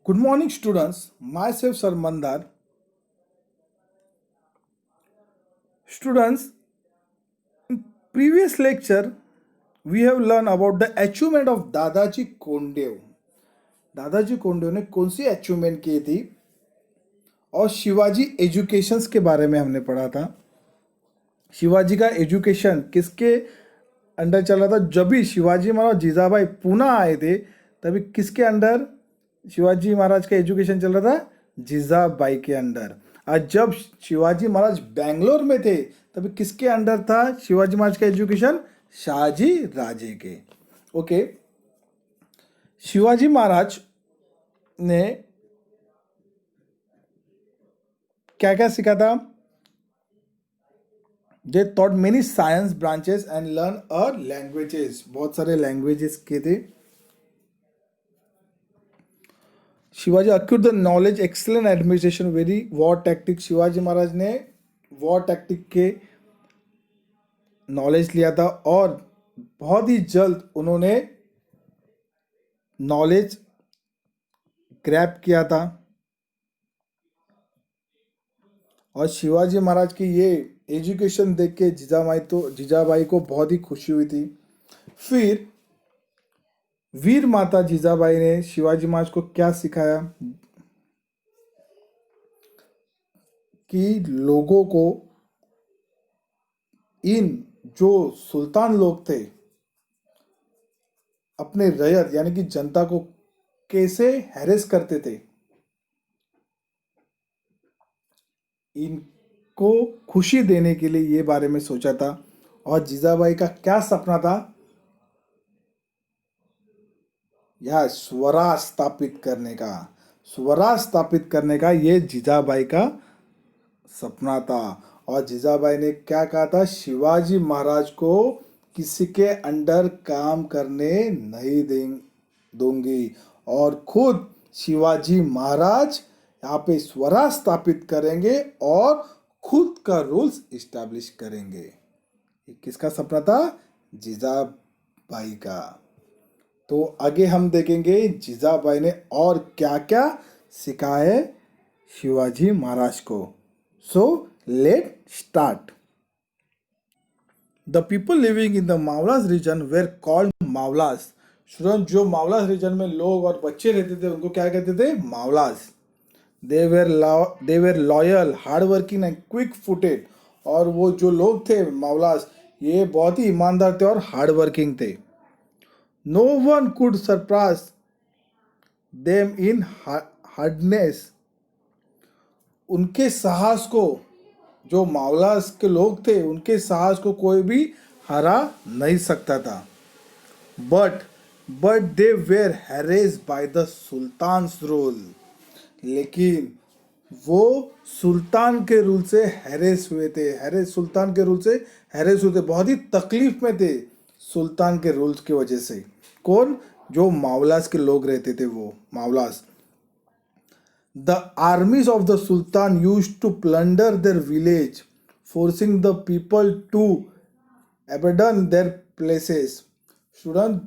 Good morning, students. Myself, Sir Mandar. Students, previous lecture, we have learned about the achievement of दादाजी कोंडदेव. दादाजी कोंडदेव ने कौन सी achievement की थी और शिवाजी एजुकेशंस के बारे में हमने पढ़ा था. शिवाजी का एजुकेशन किसके अंडर चल रहा था? जब भी शिवाजी महाराज जीजाबाई पूना आए थे तभी किसके अंडर शिवाजी महाराज का एजुकेशन चल रहा था? जीजाबाई के अंडर. आज जब शिवाजी महाराज बेंगलोर में थे तभी किसके अंडर था शिवाजी महाराज का एजुकेशन? शाहजी राजे के. ओके. शिवाजी महाराज ने क्या क्या सीखा था? दे taught many science branches and learn languages. बहुत सारे लैंग्वेजेस के थे. Shivaji acquired the knowledge excellent administration very war tactic. Shivaji Maharaj ने वॉर टैक्टिक के नॉलेज लिया था और बहुत ही जल्द उन्होंने नॉलेज ग्रैब किया था. और शिवाजी महाराज की ये एजुकेशन देख के जीजाबाई को बहुत ही खुशी हुई थी. फिर वीर माता जीजाबाई ने शिवाजी महाराज को क्या सिखाया कि लोगों को, इन जो सुल्तान लोग थे, अपने रयत यानी कि जनता को कैसे हैरेस करते थे, इनको खुशी देने के लिए ये बारे में सोचा था. और जीजाबाई का क्या सपना था? यह स्वराज स्थापित करने का. स्वराज स्थापित करने का ये जीजाबाई का सपना था. और जीजाबाई ने क्या कहा था? शिवाजी महाराज को किसी के अंडर काम करने नहीं दूंगी और खुद शिवाजी महाराज यहाँ पे स्वराज स्थापित करेंगे और खुद का रूल्स इस्टेब्लिश करेंगे. ये किसका सपना था? जीजाबाई का. तो आगे हम देखेंगे जीजाबाई ने और क्या क्या सिखाया है शिवाजी महाराज को. So let start. The people living in the Mavalas region were called Mavalas. Student, जो मावलास रीजन में लोग और बच्चे रहते थे उनको क्या कहते थे? Mavalas. They were loyal, hard working and quick footed. और वो जो लोग थे मावलास, ये बहुत ही ईमानदार थे और हार्ड वर्किंग थे. No one could surpass them in hardness. उनके साहस को, जो मावलास के लोग थे उनके साहस को कोई भी हरा नहीं सकता था. But they were harassed by the sultans rule. लेकिन वो सुल्तान के रूल से हैरेस हुए थे. सुल्तान के रूल से हैरेस हुए थे, बहुत ही तकलीफ में थे सुल्तान के रूल्स की वजह से. कौन? जो मावलास के लोग रहते थे, वो Mavalas. The armies of the sultan used to plunder their village, forcing the people to abandon their places. Student,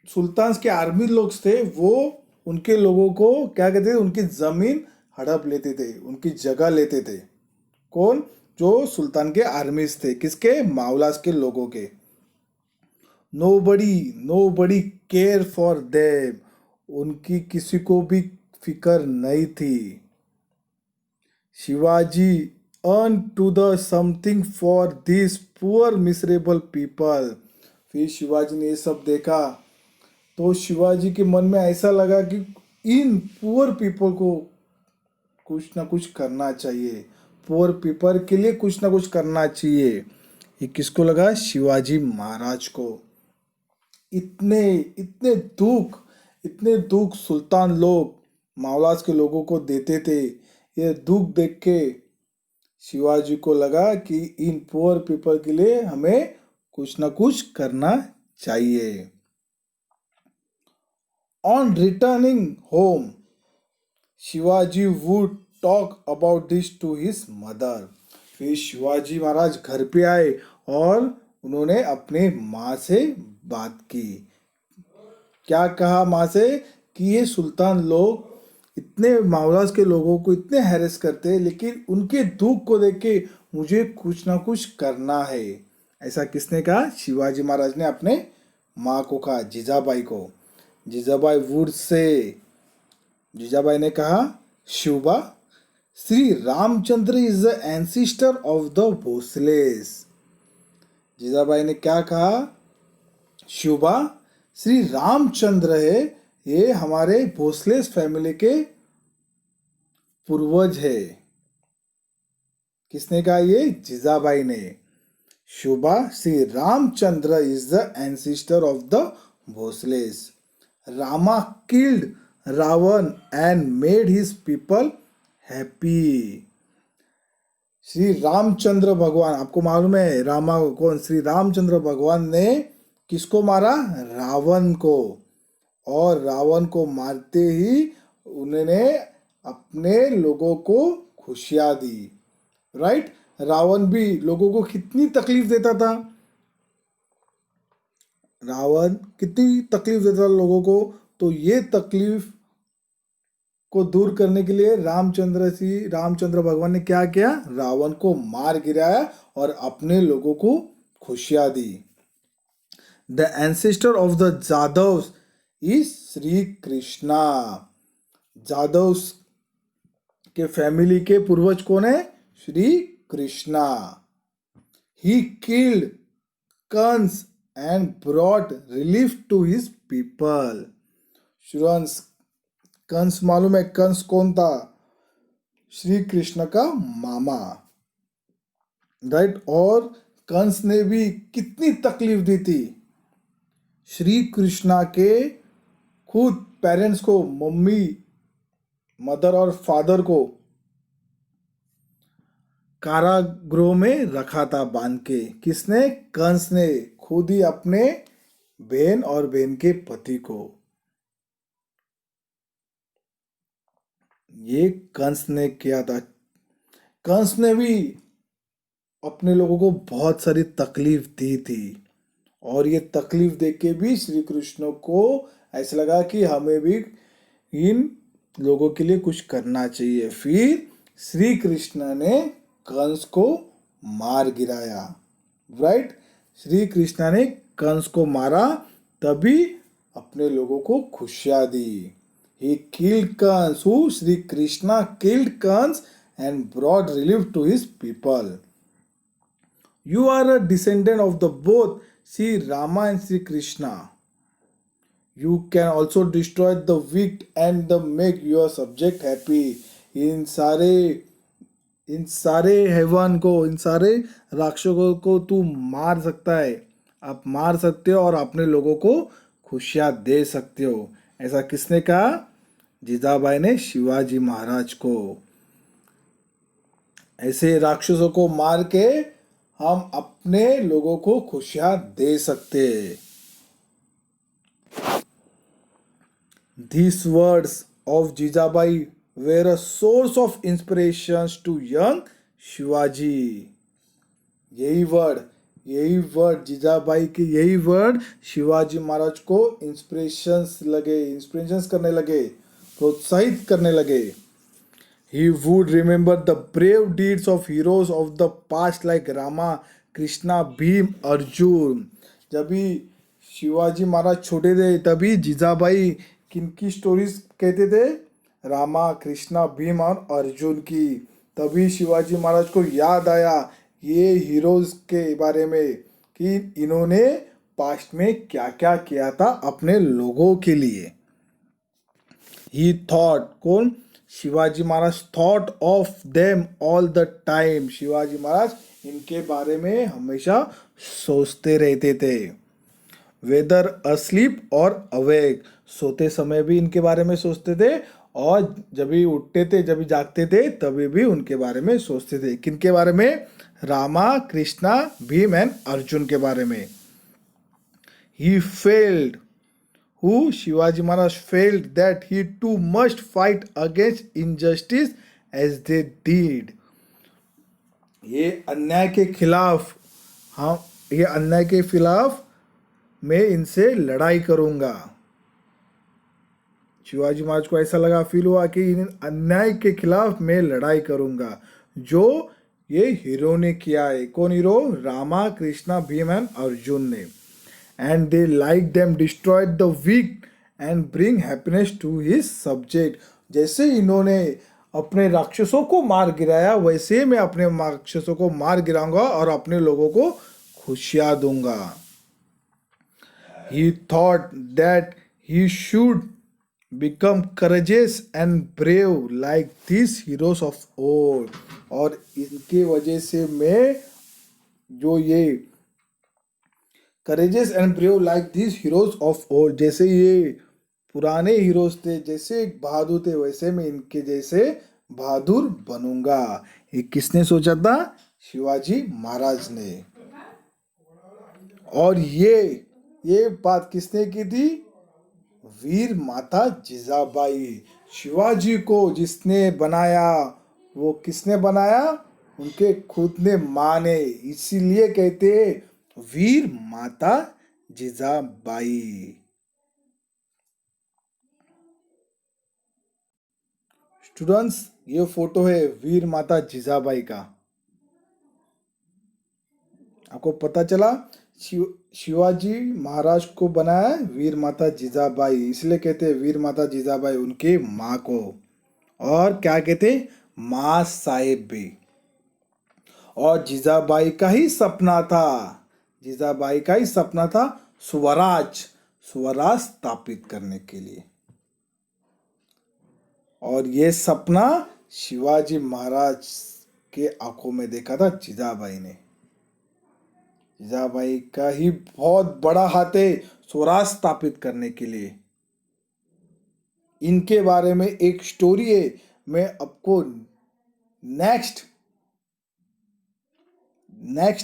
सुल्तान के आर्मी लोग थे, वो उनके लोगों को क्या कहते थे? उनकी जमीन हड़प लेते थे, उनकी जगह लेते थे. कौन? जो सुल्तान के आर्मीज थे. किसके? मावलास के लोगों के. Nobody care for them. उनकी किसी को भी फिक्र नहीं थी. Shivaji earn to the something for this poor miserable people. फिर शिवाजी ने ये सब देखा तो शिवाजी के मन में ऐसा लगा कि इन पुअर पीपल को कुछ ना कुछ करना चाहिए. पुअर पीपल के लिए कुछ ना कुछ करना चाहिए. ये किसको लगा? शिवाजी महाराज को. इतने दुख सुल्तान लोग मावलास के लोगों को देते थे. ये दुख देख के शिवाजी को लगा कि इन पुअर पीपल के लिए हमें कुछ ना कुछ करना चाहिए. On returning home, Shivaji would talk about this to his mother. फिर शिवाजी महाराज घर पे आए और उन्होंने अपने माँ से बात की. क्या कहा माँ से? कि ये सुल्तान लोग इतने मावलास के लोगों को इतने हैरेस करते हैं, लेकिन उनके दुख को देख के मुझे कुछ ना कुछ करना है। ऐसा किसने कहा? शिवाजी महाराज ने अपने माँ को कहा, जीजाबाई को। जीजाबाई वुड से, जीजाबाई ने कहा, Shivba, Shri Ramchandra is the ancestor of the Bhosales. Jijabai ने क्या कहा? शिवबा, श्री रामचंद्र है, ये हमारे भोसलेस फैमिली के पूर्वज है। किसने कहा ये? जीजाबाई ने। Shivba, Shri Ramchandra is the ancestor of the Bhosales. Rama killed Ravan and made his people happy. Shri Ramchandra भगवान, आपको मालूम है रामा कौन? श्री रामचंद्र भगवान ने किसको मारा? रावण को। और रावण को मारते ही उन्होंने अपने लोगों को खुशियां दी। राइट? रावण भी लोगों को कितनी तकलीफ देता था। रावण कितनी तकलीफ देता था लोगों को, तो ये तकलीफ को दूर करने के लिए रामचंद्र भगवान ने क्या किया? रावण को मार गिराया और अपने लोगों को खुशियां दी। The ancestor of the Jadhavs is Shri Krishna. Jadhavs के फैमिली के पूर्वज कौन है? Shri Krishna. He killed Kans and brought relief to his people. Students, Kans मालूम है? कंस कौन था? श्री कृष्ण का मामा। राइट? और कंस ने भी कितनी तकलीफ दी थी श्री कृष्णा के खुद पेरेंट्स को, मदर और फादर को कारागृह में रखा था बांध के। किसने? कंस ने खुद ही अपने बहन और बहन के पति को। ये कंस ने किया था। कंस ने भी अपने लोगों को बहुत सारी तकलीफ दी थी, और ये तकलीफ देख के भी श्री कृष्ण को ऐसा लगा कि हमें भी इन लोगों के लिए कुछ करना चाहिए। फिर श्री कृष्ण ने कंस को मार गिराया। राइट? श्री कृष्ण ने कंस को मारा, तभी अपने लोगों को खुशियां दी। He killed Kans, who Sri Krishna killed Kans and brought relief to his people. You are a descendant of the both Sri Rama and Sri Krishna. You can also destroy the wicked and make your subject happy. इन सारे हैवान को, इन सारे राक्षसों को तू मार सकता है। आप मार सकते हो और अपने लोगों को खुशियां दे सकते हो। ऐसा किसने कहा? जीजाबाई ने शिवाजी महाराज को। ऐसे राक्षसों को मार के हम अपने लोगों को खुशियां दे सकते हैं। These words of Jijabai were a source of inspiration to young Shivaji. यही वर्ड जीजाबाई के, यही वर्ड शिवाजी महाराज को इंस्पिरेशंस करने लगे, प्रोत्साहित करने लगे। He would remember the brave deeds of heroes of the past like Rama, Krishna, Bhim, Arjun। जब भी शिवाजी महाराज छोटे थे तभी जीजाबाई किनकी स्टोरीज कहते थे? रामा, कृष्णा, भीम और अर्जुन की। तभी शिवाजी महाराज को याद आया ये हीरोज के बारे में कि इन्होंने पास्ट में क्या क्या किया था अपने लोगों के लिए। He thought, कौन? Shivaji Maharaj thought of them all the time. Shivaji Maharaj इनके बारे में हमेशा सोचते रहते थे। वेदर अस्लीप और अवेक, सोते समय भी इनके बारे में सोचते थे, और जब भी उठते थे, जब भी जागते थे, तभी भी उनके बारे में सोचते थे। किनके बारे में? रामा, कृष्णा, भीम एंड अर्जुन के बारे में। He failed, who Shivaji Maharaj felt that he too must fight against injustice as they did. ये अन्याय के खिलाफ मैं इनसे लड़ाई करूंगा। शिवाजी महाराज को ऐसा लगा, फील हुआ कि इन अन्याय के खिलाफ मैं लड़ाई करूंगा जो ये हीरो ने किया है। कौन हीरो? रामा, कृष्णा, भीम एंड अर्जुन ने। And they like them destroy the weak and bring happiness to his subject. जैसे इन्होंने अपने राक्षसों को मार गिराया, वैसे मैं अपने राक्षसों को मार गिराऊंगा और अपने लोगों को खुशियां दूंगा। He thought that he should become courageous and brave like these heroes of old। और इनके वजह से मैं जो ये courageous and brave like these heroes of old, जैसे ये पुराने हीरोज थे, जैसे बहादुर थे, वैसे मैं इनके जैसे बहादुर बनूंगा। ये किसने सोचा था? शिवाजी महाराज ने। और ये बात किसने की थी? वीर माता जिजाबाई। शिवाजी को जिसने बनाया, वो किसने बनाया? उनके खुद ने माँ ने। इसीलिए कहते हैं वीर माता जिजाबाई। स्टूडेंट्स, ये फोटो है वीर माता जिजाबाई का। आपको पता चला? शिवाजी महाराज को बनाया वीर माता जिजाबाई, इसलिए कहते हैं वीर माता जिजाबाई उनके माँ को। और क्या कहते? माँ साहेब भी। और जिजाबाई का ही सपना था, जिजाबाई का ही सपना था स्वराज स्थापित करने के लिए। और ये सपना शिवाजी महाराज के आंखों में देखा था जिजाबाई ने। जिजाबाई का ही बहुत बड़ा हाथ है स्वराज स्थापित करने के लिए। इनके बारे में एक स्टोरी है, मैं आपको नेक्स्ट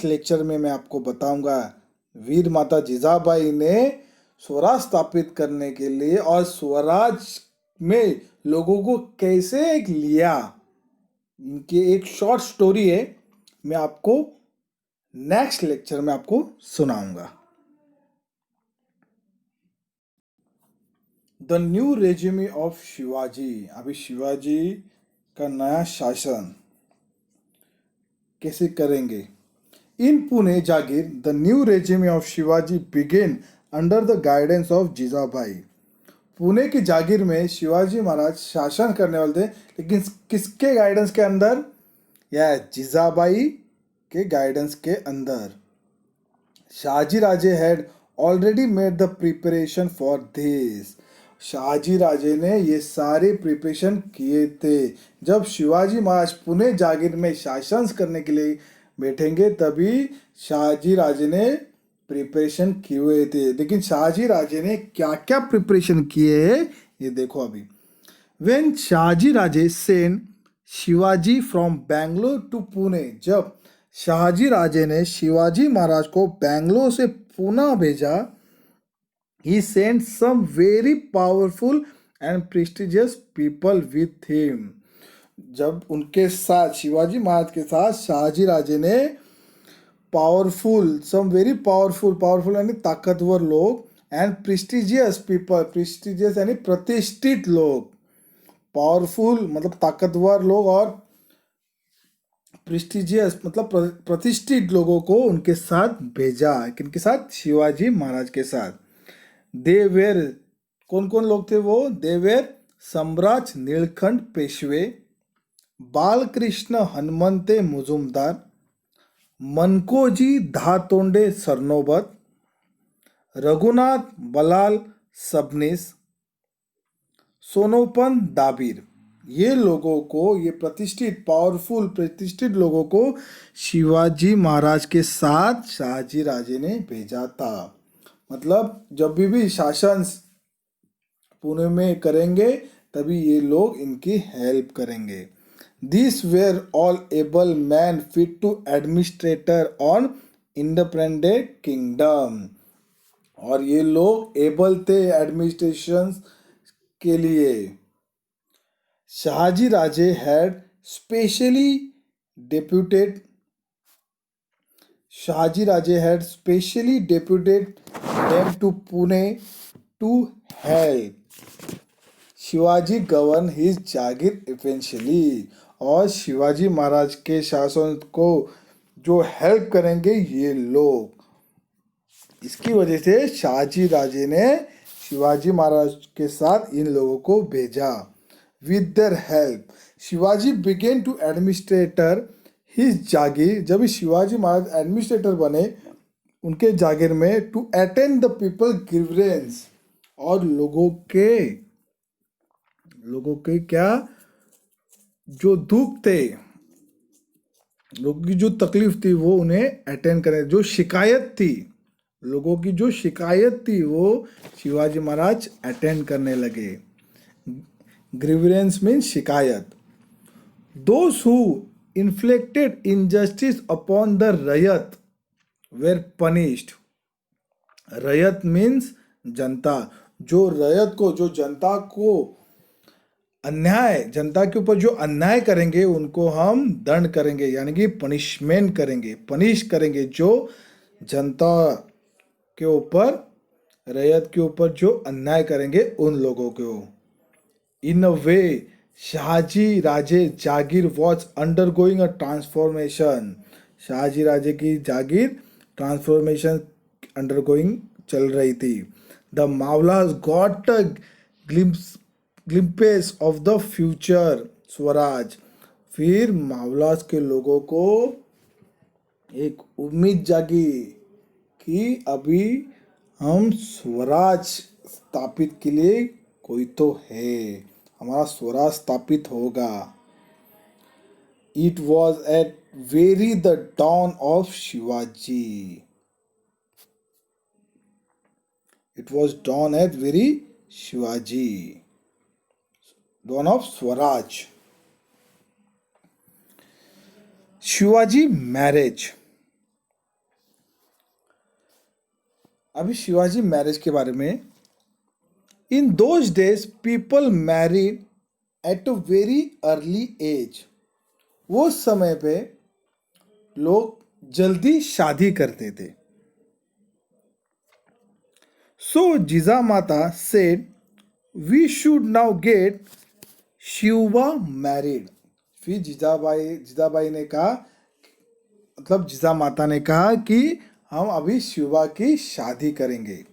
लेक्चर में मैं आपको बताऊंगा। वीर माता जिजाबाई ने स्वराज स्थापित करने के लिए और स्वराज में लोगों को कैसे लिया, इनकी एक शॉर्ट स्टोरी है, मैं आपको नेक्स्ट लेक्चर में आपको सुनाऊंगा। The new regime of Shivaji. अभी शिवाजी का नया शासन कैसे करेंगे? In Pune jagir the new regime of Shivaji began under the guidance of Jijabai. Pune की जागीर में शिवाजी महाराज शासन करने वाले थे, लेकिन किसके गाइडेंस के अंदर? या जिजाबाई के गाइडेंस के अंदर। Shahaji Raje had already made the preparation for this. Shahaji Raje ने ये सारे प्रिपरेशन किए थे। जब शिवाजी महाराज पुणे जागीर में शासन करने के लिए बैठेंगे, तभी शाहजी राजे ने प्रिपरेशन किए हुए थे। लेकिन शाहजी राजे ने क्या क्या प्रिपरेशन किए हैं ये देखो अभी। When Shahaji Raje send Shivaji from Bangalore to Pune. जब शाहजी राजे ने शिवाजी महाराज को बैंगलोर से पुणे भेजा, he sent some very powerful and prestigious people with him। जब उनके साथ शिवाजी महाराज के साथ शाहजी राजे ने some very powerful यानी ताकतवर लोग, and prestigious people, prestigious यानी प्रतिष्ठित लोग, पावरफुल मतलब ताकतवर लोग, और प्रेस्टिजियस मतलब प्रतिष्ठित लोगों को उनके साथ भेजा। किनके साथ? शिवाजी महाराज के साथ। दे वेर, कौन कौन लोग थे वो? दे वेर सम्राट नीलकंठ पेशवे, बालकृष्ण हनुमंते मुजुमदार, मनकोजी धातोंडे सरनोबत, रघुनाथ बलाल सबनीस, सोनोपन दाबीर। ये लोगों को, ये प्रतिष्ठित लोगों को शिवाजी महाराज के साथ शाहजी राजे ने भेजा था। मतलब जब भी शासन पुणे में करेंगे, तभी ये लोग इनकी हेल्प करेंगे। This were all able man fit to administrator on independent kingdom. और ये लोग एबल थे एडमिनिस्ट्रेशन के लिए। Shahaji Raje had specially deputed them to Pune to help। Shivaji govern his jagir eventually, और शिवाजी महाराज के शासन को जो हेल्प करेंगे ये लोग। इसकी वजह से शाहजी राजे ने शिवाजी महाराज के साथ इन लोगों को भेजा। With their help Shivaji began to administrator his jagir, जब शिवाजी महाराज एडमिनिस्ट्रेटर बने उनके जागीर में, to attend the people grievance, और लोगों के क्या जो दुख थे, लोगों की जो तकलीफ थी वो उन्हें अटेंड करें। जो शिकायत थी, लोगों की जो शिकायत थी वो शिवाजी महाराज अटेंड करने लगे। ग्रीवेंस मीन्स शिकायत। Those who inflicted injustice upon the Rayat where punished. Rayat means जनता। जो रयत को, जो जनता को अन्याय, जनता के ऊपर जो अन्याय करेंगे उनको हम दंड करेंगे, यानी कि पनिशमेंट करेंगे, पनिश करेंगे। जो जनता के ऊपर, रयत के ऊपर जो अन्याय करेंगे उन लोगों को। In a way Shahaji Raje jagir was undergoing a transformation. Shahaji Raje की जागीर ट्रांसफॉर्मेशन अंडरगोइंग चल रही थी। The Mavalas got a glimpse of the future swaraj. फिर मावलास के लोगों को एक उम्मीद जागी कि अभी हम स्वराज स्थापित के लिए कोई तो है, हमारा स्वराज स्थापित होगा। It was at very the dawn of Shivaji. It was dawn at very Shivaji, dawn of swaraj. Shivaji marriage. अभी शिवाजी मैरिज के बारे में, in those days people married at a very early age. वो समय पे लोग जल्दी शादी करते थे। So Jijamata said we should now get Shiva married. फिर जिजाबाई ने कहा, मतलब जिजामाता ने कहा कि हम अभी शिवा की शादी करेंगे।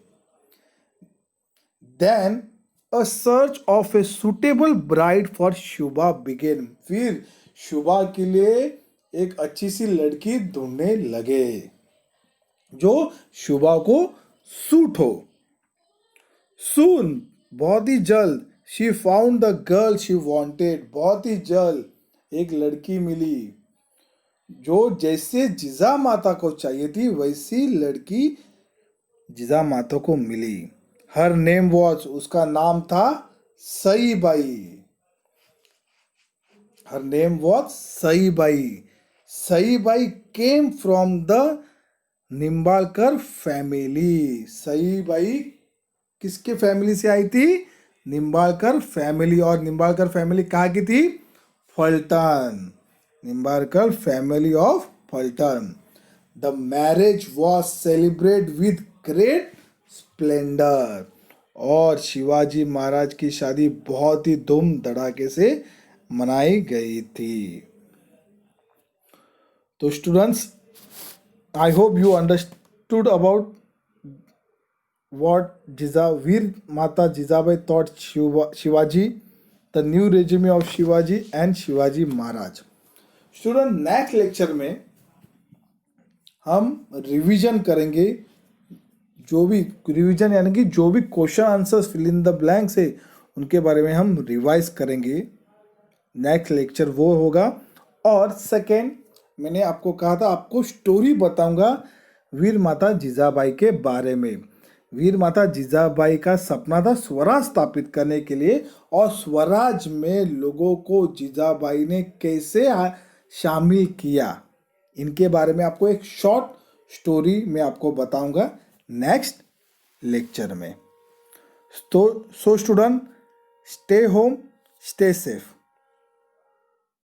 Then a search of a suitable bride for Shubha began। फिर शुभा के लिए एक अच्छी सी लड़की ढूंढने लगे जो शुभा को सूट हो। Soon, बहुत ही जल्द, she found the girl she wanted। बहुत ही जल्द एक लड़की मिली जो जैसे जिजा माता को चाहिए थी वैसी लड़की जिजा माता को मिली। हर नेम वॉज, उसका नाम था Saibai. Her name was Saibai. Saibai came from the Nimbalkar family. Saibai किसके फैमिली से आई थी? निम्बालकर फैमिली। और निम्बालकर फैमिली कहाँ की थी? Phaltan. Nimbalkar family of Phaltan. The marriage was celebrate with great Splendor. और शिवाजी महाराज की शादी बहुत ही धूम धड़ाके से मनाई गई थी। तो students, I hope you understood about what Veer Mata Jizabai taught Shivaji, the new regime of Shivaji and Shivaji Maharaj. Student, next lecture में हम रिवीजन करेंगे। जो भी रिवीजन यानी कि जो भी question answers fill in the blanks है उनके बारे में हम रिवाइज करेंगे। नेक्स्ट लेक्चर वो होगा। और सेकेंड, मैंने आपको कहा था आपको स्टोरी बताऊंगा वीर माता जिजाबाई के बारे में। वीर माता जिजाबाई का सपना था स्वराज स्थापित करने के लिए, और स्वराज में लोगों को जिजाबाई ने कैसे शामिल किया, इनके बारे में आपको एक शॉर्ट स्टोरी में आपको बताऊंगा नेक्स्ट लेक्चर में। तो so student, stay home, stay safe.